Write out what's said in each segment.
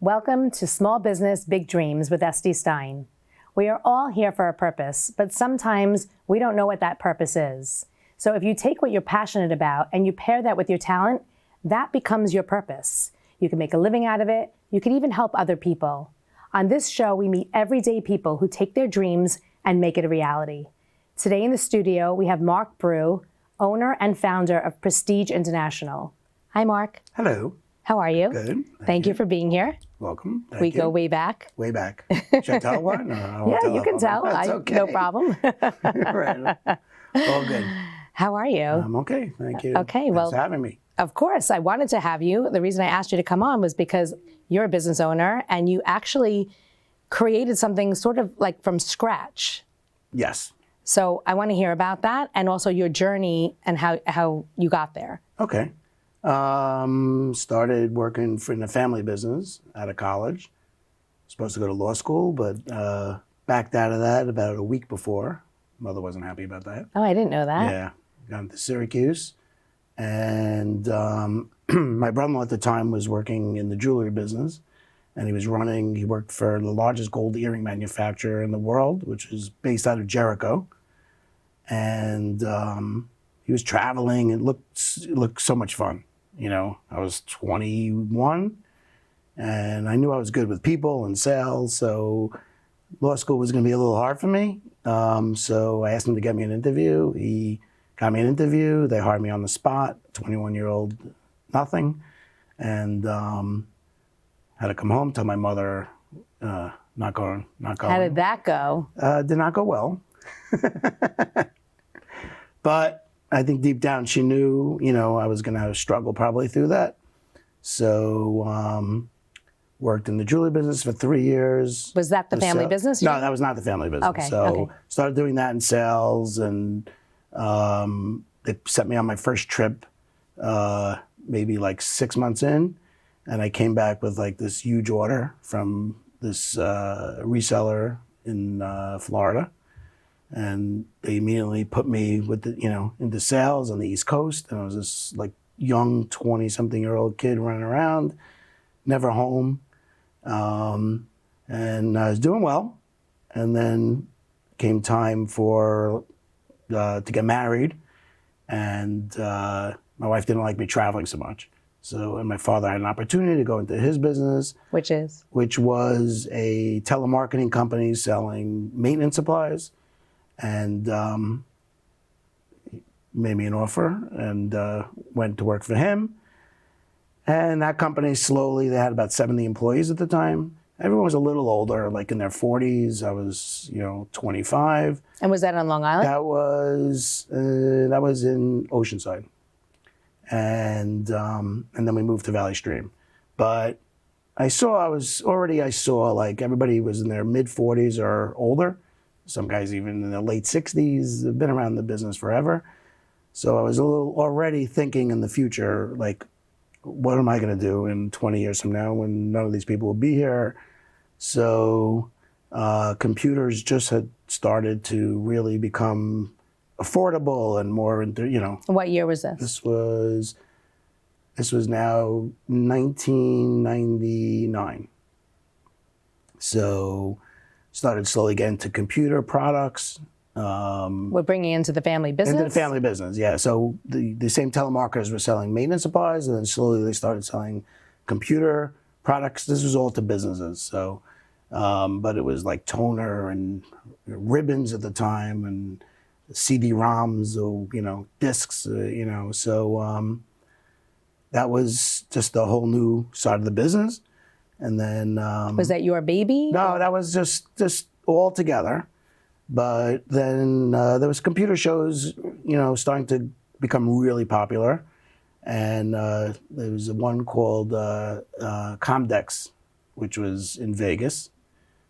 Welcome to Small Business, Big Dreams with Estee Stein. We are all here for a purpose, but sometimes we don't know what that purpose is. So if you take what you're passionate about and you pair that with your talent, that becomes your purpose. You can make a living out of it. You can even help other people. On this show, we meet everyday people who take their dreams and make it a reality. Today in the studio, we have Marc Bruh, owner and founder of Prestige International. Hi, Marc. Hello. How are you? Good. Thank you for being here. Welcome. We go way back. Way back. Should I tell one? Yeah, you can tell. That's okay. No problem. Right. All good. How are you? I'm okay. Thank you. Okay. Well, thanks for having me. Of course. I wanted to have you. The reason I asked you to come on was because you're a business owner and you actually created something sort of like from scratch. Yes. So I want to hear about that and also your journey and how you got there. Okay. Started working in the family business out of college. Supposed to go to law school, but backed out of that about a week before. Mother wasn't happy about that. Oh, I didn't know that. Yeah. Got into Syracuse. And my brother-in-law at the time was working in the jewelry business. And he worked for the largest gold earring manufacturer in the world, which is based out of Jericho. And he was traveling. It looked so much fun. You know, I was 21 and I knew I was good with people and sales. So law school was going to be a little hard for me. So I asked him to get me an interview. He got me an interview. They hired me on the spot, 21-year-old, nothing. And had to come home, tell my mother, not going. How did that go? Did not go well. But I think deep down she knew, you know, I was going to struggle probably through that. So worked in the jewelry business for 3 years. Was that the family business? No, that was not the family business. Okay. So started doing that in sales, and they sent me on my first trip maybe like 6 months in, and I came back with like this huge order from this reseller in Florida. And they immediately put me with into sales on the East Coast. And I was this like young 20-something-year-old kid running around, never home. And I was doing well. And then came time to get married. And my wife didn't like me traveling so much. So, and my father had an opportunity to go into his business. Which was a telemarketing company selling maintenance supplies. And made me an offer and went to work for him. And that company slowly, they had about 70 employees at the time. Everyone was a little older, like in their 40s. I was, 25. And was that on Long Island? That was in Oceanside. And then we moved to Valley Stream. But I saw like everybody was in their mid-40s or older. Some guys even in their late 60s have been around the business forever. So I was a little already thinking in the future, like, what am I going to do in 20 years from now when none of these people will be here? So computers just had started to really become affordable and more into, What year was this? This was now 1999. So started slowly getting to computer products. We're bringing into the family business? Into the family business, yeah. So the same telemarketers were selling maintenance supplies, and then slowly they started selling computer products. This was all to businesses. So, but it was like toner and ribbons at the time, and CD-ROMs, or discs, So that was just a whole new side of the business. And then was that your baby? No, that was just all together. But then there was computer shows, starting to become really popular. And there was one called Comdex, which was in Vegas.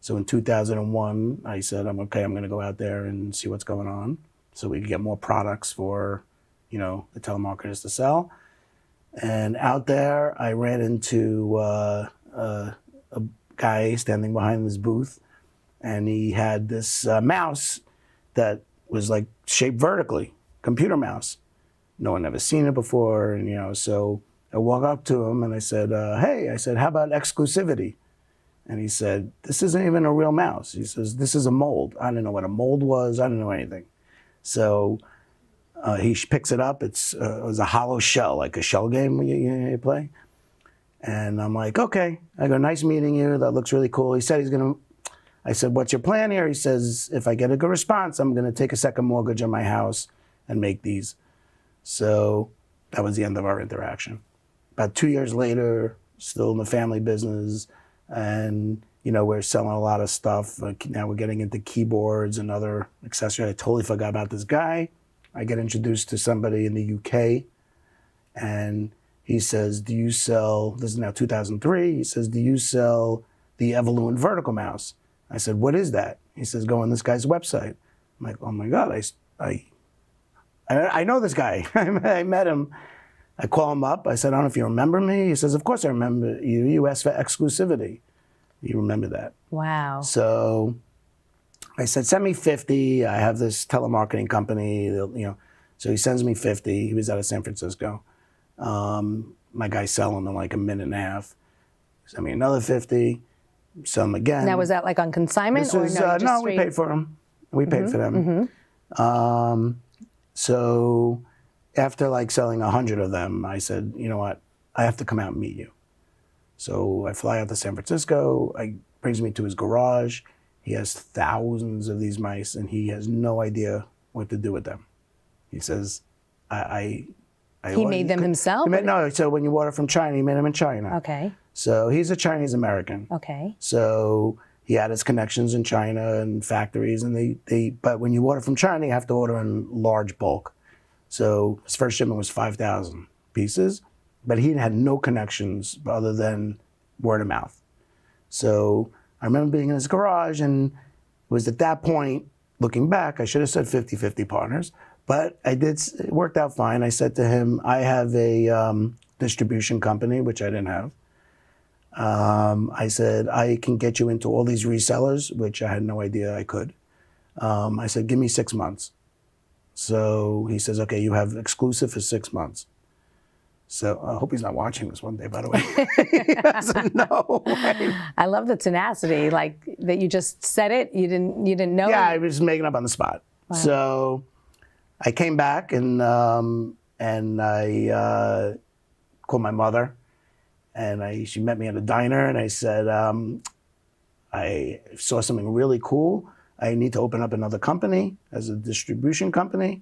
So in 2001, I said, I'm going to go out there and see what's going on, so we could get more products for, the telemarketers to sell. And out there, I ran into a guy standing behind this booth, and he had this mouse that was like shaped vertically, computer mouse. No one had ever seen it before, and so I walk up to him and I said, hey, I said, how about exclusivity? And he said, this isn't even a real mouse. He says, this is a mold. I didn't know what a mold was. I didn't know anything. So he picks it up. It was a hollow shell, like a shell game you play. And I'm like, okay. I go, nice meeting you. That looks really cool. He said he's going to, I said, what's your plan here? He says, if I get a good response, I'm going to take a second mortgage on my house and make these. So that was the end of our interaction. About 2 years later, still in the family business, and we're selling a lot of stuff. Now we're getting into keyboards and other accessories. I totally forgot about this guy. I get introduced to somebody in the UK, and he says, do you sell, this is now 2003, he says, do you sell the Evoluent vertical mouse? I said, what is that? He says, go on this guy's website. I'm like, oh my God, I know this guy. I met him. I call him up. I said, I don't know if you remember me. He says, of course I remember you. You asked for exclusivity. You remember that. Wow. So I said, send me 50. I have this telemarketing company. So he sends me 50. He was out of San Francisco. My guy's selling in like a minute and a half. Send me another 50. Sell them again. Now, was that like on consignment? No, we paid for them. We paid for them. So after like selling 100 of them, I said, you know what? I have to come out and meet you. So I fly out to San Francisco. He brings me to his garage. He has thousands of these mice, and he has no idea what to do with them. He says, He made them himself? No, so when you order from China, he made them in China. Okay. So he's a Chinese American. Okay. So he had his connections in China and factories, and but when you order from China, you have to order in large bulk. So his first shipment was 5,000 pieces, but he had no connections other than word of mouth. So I remember being in his garage, and it was at that point, looking back, I should have said 50-50 partners, but it worked out fine. I said to him, I have a distribution company, which I didn't have. I said, I can get you into all these resellers, which I had no idea I could. I said, give me 6 months. So he says, okay, you have exclusive for 6 months. So I hope he's not watching this one day, by the way. He doesn't know. Right? I love the tenacity, like that you just said it, you didn't know. Yeah, I was making up on the spot. Wow. So I came back and I called my mother, and she met me at a diner, and I said, I saw something really cool. I need to open up another company as a distribution company.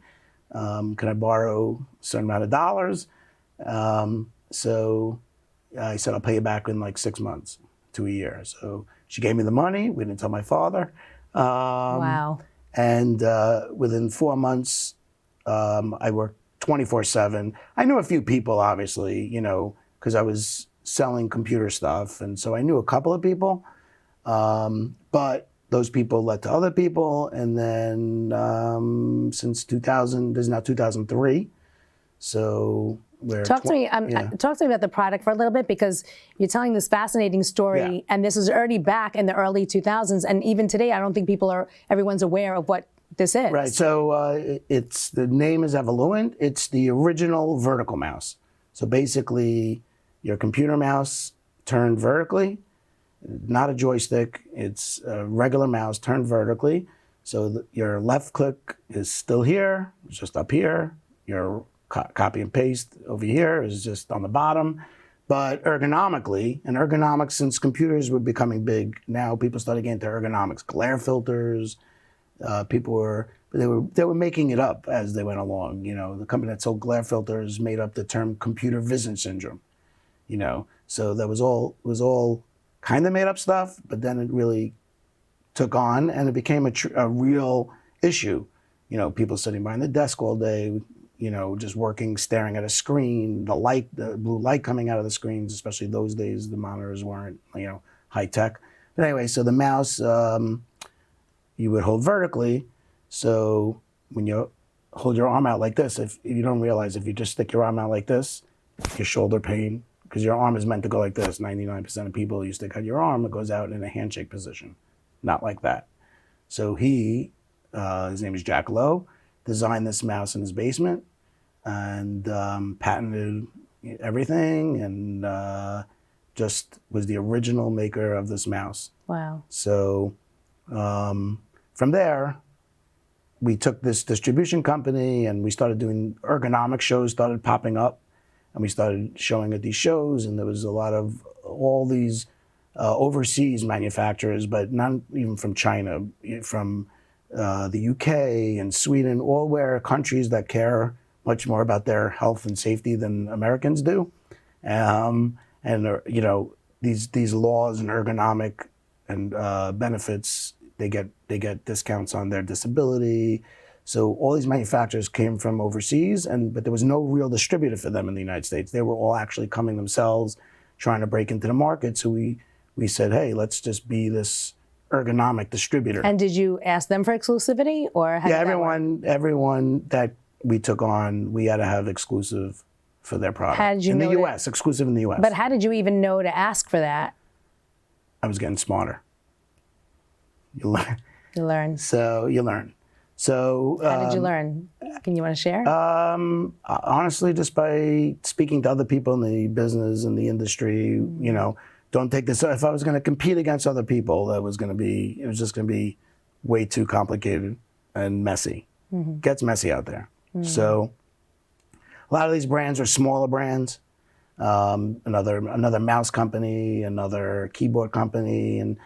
Can I borrow a certain amount of dollars? So I said, I'll pay you back in like 6 months to a year. So she gave me the money. We didn't tell my father. Wow. And within 4 months, I worked 24/7. I knew a few people, obviously, because I was selling computer stuff. And so I knew a couple of people. But those people led to other people. And then since 2000, this is now 2003. So talk to me about the product for a little bit, because you're telling this fascinating story, and this is already back in the early 2000s, and even today, I don't think everyone's aware of what this is. Right. So the name is Evoluent. It's the original vertical mouse. So basically, your computer mouse turned vertically, not a joystick. It's a regular mouse turned vertically. So your left click is still here, it's just up here. Your copy and paste over here is just on the bottom. But ergonomics, since computers were becoming big, now people started getting into ergonomics, glare filters. People were making it up as they went along. The company that sold glare filters made up the term computer vision syndrome. So that was all kind of made up stuff, but then it really took on, and it became a real issue. People sitting behind the desk all day, just working, staring at a screen, the blue light coming out of the screens, especially those days, the monitors weren't, high tech. But anyway, so the mouse, you would hold vertically. So when you hold your arm out like this, if you don't realize, if you just stick your arm out like this, your shoulder pain, because your arm is meant to go like this. 99% of people, you stick out your arm, it goes out in a handshake position, not like that. So his name is Jack Lowe, designed this mouse in his basement, and patented, everything, and just was the original maker of this mouse. Wow. So from there, we took this distribution company and we started doing ergonomic shows, started popping up, and we started showing at these shows, and there was a lot of all these overseas manufacturers, but not even from China, from the UK and Sweden, all where countries that care much more about their health and safety than Americans do. And you know, these laws and ergonomic and benefits, they get discounts on their disability. So all these manufacturers came from overseas, but there was no real distributor for them in the United States. They were all actually coming themselves, trying to break into the market. So we said, hey, let's just be this ergonomic distributor. And did you ask them for exclusivity, or how yeah, everyone that we took on, we had to have exclusive for their product. How did you in know the U.S., exclusive in the U.S. But how did you even know to ask for that? I was getting smarter. You learn. You learn. So you learn. So how did you learn? Can you want to share? Honestly, just by speaking to other people in the business and the industry, you know, don't take this. If I was going to compete against other people, it was just going to be way too complicated and messy. Mm-hmm. Gets messy out there. Mm-hmm. So a lot of these brands are smaller brands. Another mouse company, another keyboard company, and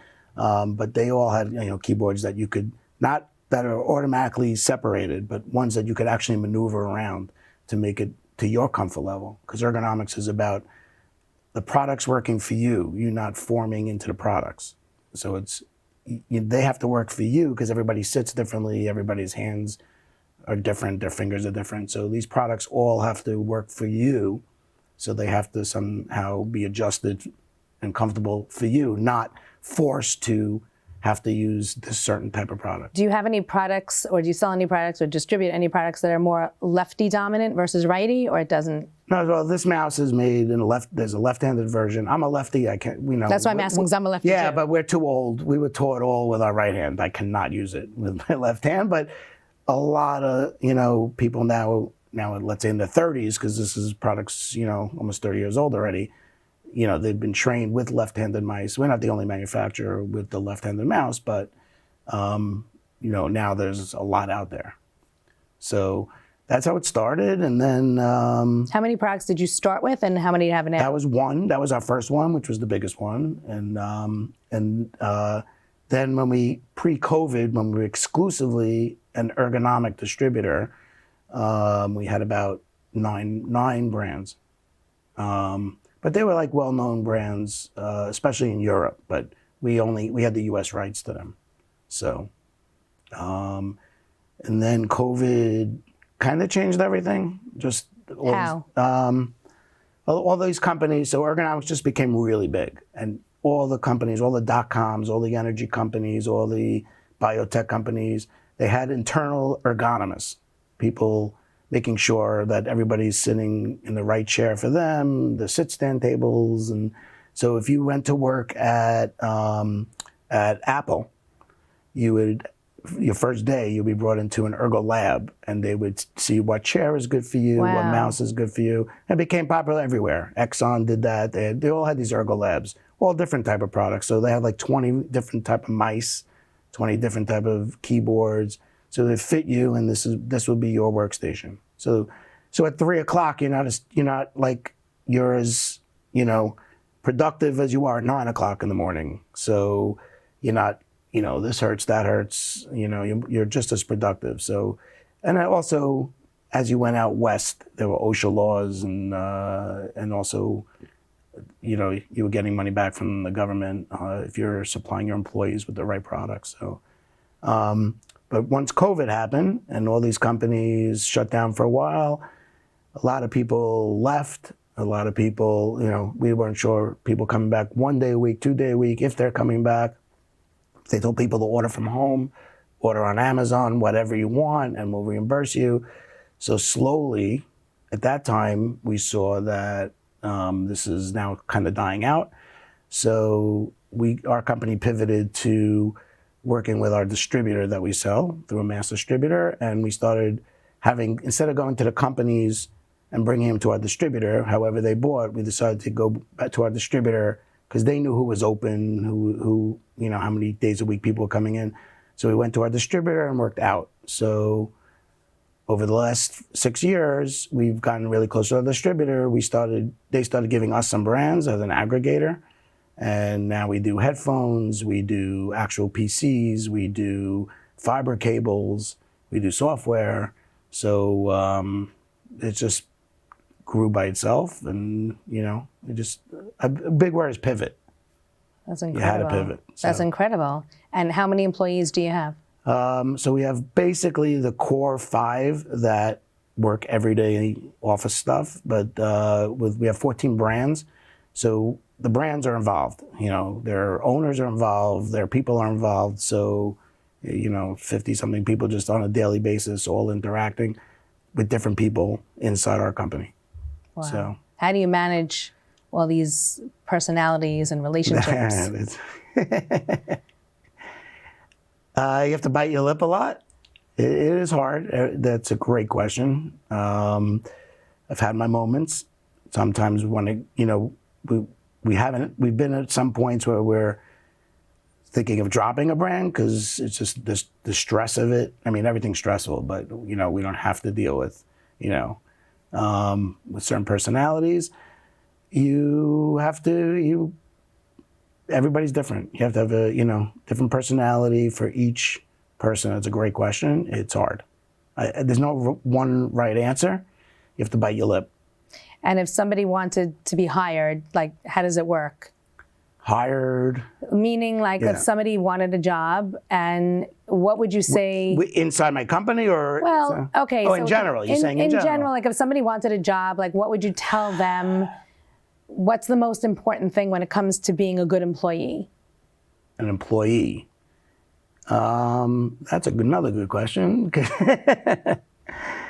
but they all had, you know, keyboards that you could not that are automatically separated, but ones that you could actually maneuver around to make it to your comfort level. Because ergonomics is about the products working for you, you not forming into the products. So they have to work for you because everybody sits differently, everybody's hands are different, their fingers are different. So these products all have to work for you. So they have to somehow be adjusted and comfortable for you, not forced to have to use this certain type of product. Do you have any products, or do you sell any products or distribute any products that are more lefty dominant versus righty, or it doesn't? No, well, this mouse is made in there's a left-handed version. I'm a lefty, I can't, you know. That's why I'm asking, because I'm a lefty Yeah, too. but we're too old. We were taught all with our right hand. I cannot use it with my left hand, but a lot of, you know, people now, let's say in their 30s, because this is products, you know, almost 30 years old already, you know, they've been trained with left-handed mice. We're not the only manufacturer with the left-handed mouse, but, you know, now there's a lot out there. So that's how it started. And then... how many products did you start with, and how many do you have now? That was one. That was our first one, which was the biggest one. And then when pre-COVID, when we were exclusively an ergonomic distributor, we had about nine brands. But they were like well-known brands, especially in Europe. But we had the U.S. rights to them. So, and then COVID kind of changed everything. Just how? All these companies. So ergonomics just became really big, and all the companies, all the .coms, all the energy companies, all the biotech companies, they had internal ergonomists, people making sure that everybody's sitting in the right chair for them, the sit-stand tables. And so if you went to work at Apple, your first day, you'll be brought into an ergo lab, and they would see what chair is good for you, wow. what mouse is good for you. It became popular everywhere. Exxon did that. They all had these ergo labs, all different type of products. So they had like 20 different type of mice, 20 different type of keyboards. So they fit you, and this would be your workstation. So at 3 o'clock, you're not like you're as, you know, productive as you are at 9 o'clock in the morning. So you're not, you know, this hurts, that hurts. You know, you're just as productive. So, and also, as you went out west, there were OSHA laws, and also, you know, you were getting money back from the government if you're supplying your employees with the right products. So. But once COVID happened and all these companies shut down for a while, a lot of people left. A lot of people, you know, we weren't sure people coming back 1 day a week, 2 day a week, if they're coming back. They told people to order from home, order on Amazon, whatever you want, and we'll reimburse you. So slowly, at that time, we saw that this is now kind of dying out. So our company pivoted to working with our distributor that we sell through a mass distributor, and we started having, instead of going to the companies and bringing them to our distributor. However they bought, we decided to go back to our distributor because they knew who was open, who how many days a week people were coming in. So we went to our distributor and worked out. So over the last 6 years, we've gotten really close to our distributor. They started giving us some brands as an aggregator. And now we do headphones, we do actual PCs, we do fiber cables, we do software. So it just grew by itself, and a big word is pivot. That's incredible. You had to pivot. So. That's incredible. And how many employees do you have? So we have basically the core 5 that work everyday office stuff, but we have 14 brands. So the brands are involved. Their owners are involved, their people are involved. So 50-something people just on a daily basis, all interacting with different people inside our company. Wow. So how do you manage all these personalities and relationships? You have to bite your lip a lot. It is hard. That's a great question. I've had my moments. Sometimes when we've been at some points where we're thinking of dropping a brand because it's just the stress of it. I mean, everything's stressful, but we don't have to deal with certain personalities. Everybody's different. You have to have a different personality for each person. It's a great question. It's hard. There's no one right answer. You have to bite your lip. And if somebody wanted to be hired, how does it work? Hired? Meaning, if somebody wanted a job, and what would you say? Inside my company, or? Well, okay. Oh, so in general, you're saying in general. In general, if somebody wanted a job, what would you tell them? What's the most important thing when it comes to being a good employee? An employee? That's another good question.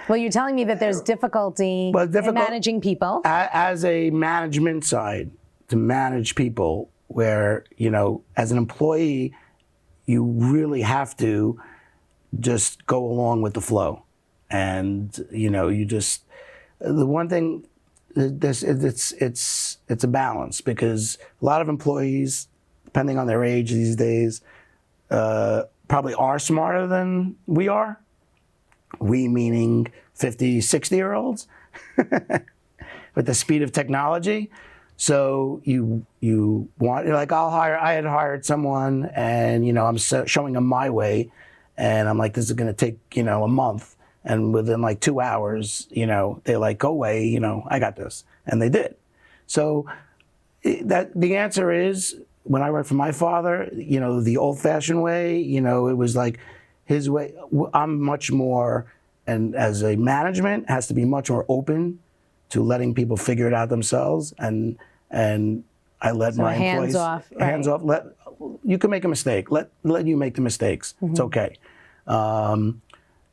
Well, you're telling me that there's difficulty in managing people. As a management side, to manage people, where, as an employee, you really have to just go along with the flow. And, the one thing, it's a balance, because a lot of employees, depending on their age these days, probably are smarter than we are. We meaning 50, 60-year-olds with the speed of technology. So I had hired someone, and, I'm showing them my way, and I'm like, this is going to take, a month. And within 2 hours, they're like, go away, I got this. And they did. So the answer is, when I worked for my father, the old-fashioned way, it was like his way. I'm much more, and as a management, has to be much more open to letting people figure it out themselves. And I let my employees hands off. You can make a mistake. Let you make the mistakes. Mm-hmm. It's okay. And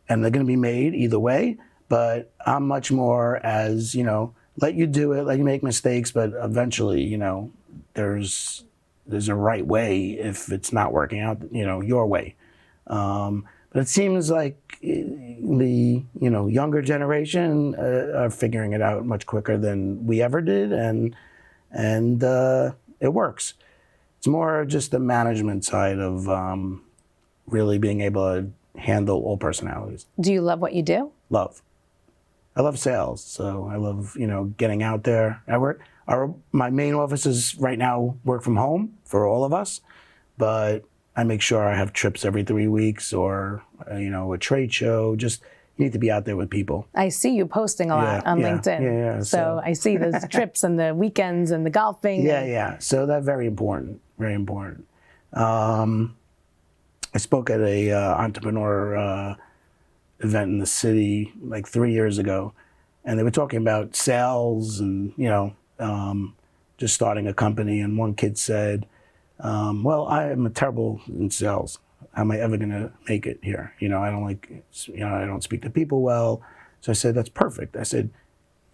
they're going to be made either way. But I'm much more as, let you do it, let you make mistakes, but eventually, there's a right way if it's not working out, your way. But it seems like the younger generation are figuring it out much quicker than we ever did, and it works. It's more just the management side of really being able to handle all personalities. Do you love what you do? Love. I love sales, so I love getting out there. My main offices right now work from home for all of us, but I make sure I have trips every 3 weeks, or a trade show. Just, you need to be out there with people. I see you posting a lot on LinkedIn. Yeah. So I see those trips and the weekends and the golfing. Yeah. So that's very important. Very important. I spoke at a entrepreneur event in the city 3 years ago, and they were talking about sales and just starting a company. And one kid said, well, I am terrible in sales. How am I ever going to make it here? I don't speak to people well. So I said, that's perfect. I said,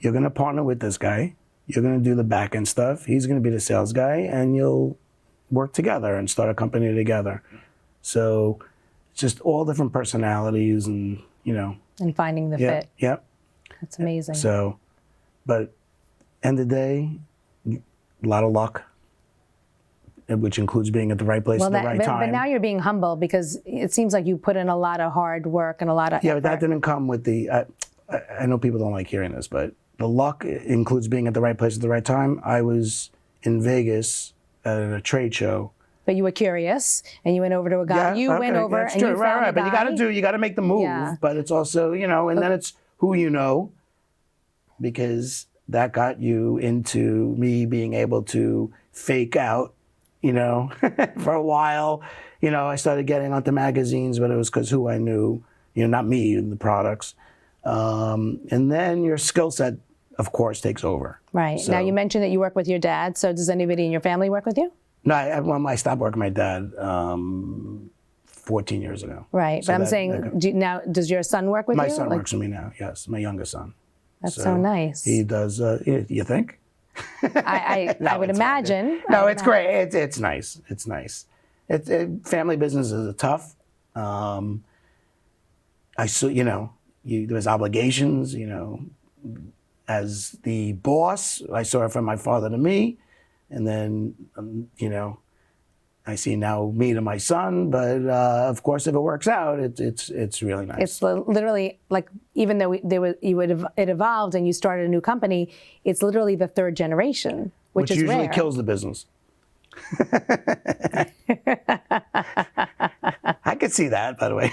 you're going to partner with this guy. You're going to do the back end stuff. He's going to be the sales guy, and you'll work together and start a company together. So it's just all different personalities, and and finding the fit. Yep. That's amazing. So But end of the day, a lot of luck, which includes being at the right place at the right time. But now you're being humble because it seems like you put in a lot of hard work and a lot of effort. But that didn't come with the, I know people don't like hearing this, but the luck includes being at the right place at the right time. I was in Vegas at a trade show. But you were curious, and you went over to a guy. Yeah, went over and you found a guy. But you got to make the move. Yeah. But it's also, and then it's who you know, because that got you into me being able to fake out, for a while. I started getting onto magazines, but it was because who I knew, not me and the products. And then your skill set, of course, takes over. Right. So, now, you mentioned that you work with your dad. So does anybody in your family work with you? No, I stopped working with my dad 14 years ago. Right. So but I'm saying, now, does your son work with you? My son works with me now, yes. My youngest son. That's so nice. He does, you think? I would imagine. No, it's great. It's nice. It's nice. Family businesses are tough. There's obligations, as the boss, I saw it from my father to me. And then, I see now me to my son. But of course, if it works out, it's really nice. It's literally like, even though it evolved and you started a new company, it's literally the third generation, which is usually rare. Kills the business. I could see that, by the way.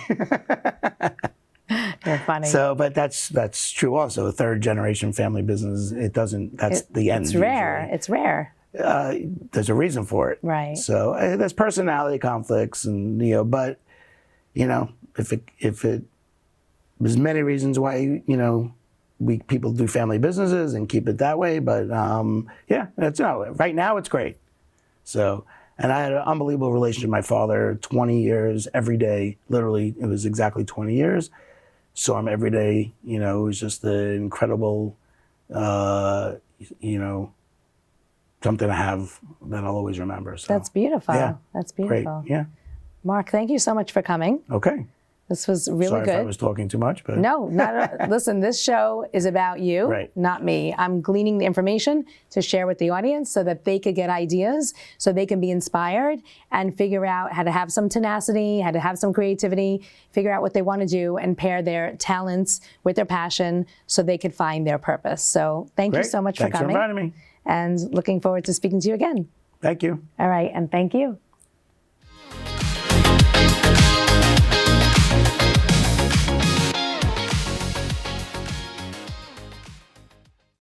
You're funny. So, but that's true also. A third generation family business, it doesn't, that's the end. It's rare. Usually. It's rare. There's a reason for it. Right. So there's personality conflicts and, but, if it, there's many reasons why, people do family businesses and keep it that way. But right now it's great. So, and I had an unbelievable relationship with my father, 20 years, every day, literally, it was exactly 20 years. Saw him every day, it was just an incredible, something to have that I'll always remember. So. That's beautiful. Yeah. That's beautiful. Great. Yeah. Marc, thank you so much for coming. Okay. This was really Sorry good. if I was talking too much, but no, listen, this show is about you, right. Not me. I'm gleaning the information to share with the audience so that they could get ideas, so they can be inspired and figure out how to have some tenacity, how to have some creativity, figure out what they want to do and pair their talents with their passion so they could find their purpose. So thank you so much for coming. Thanks for inviting me. And looking forward to speaking to you again. Thank you. All right, and thank you.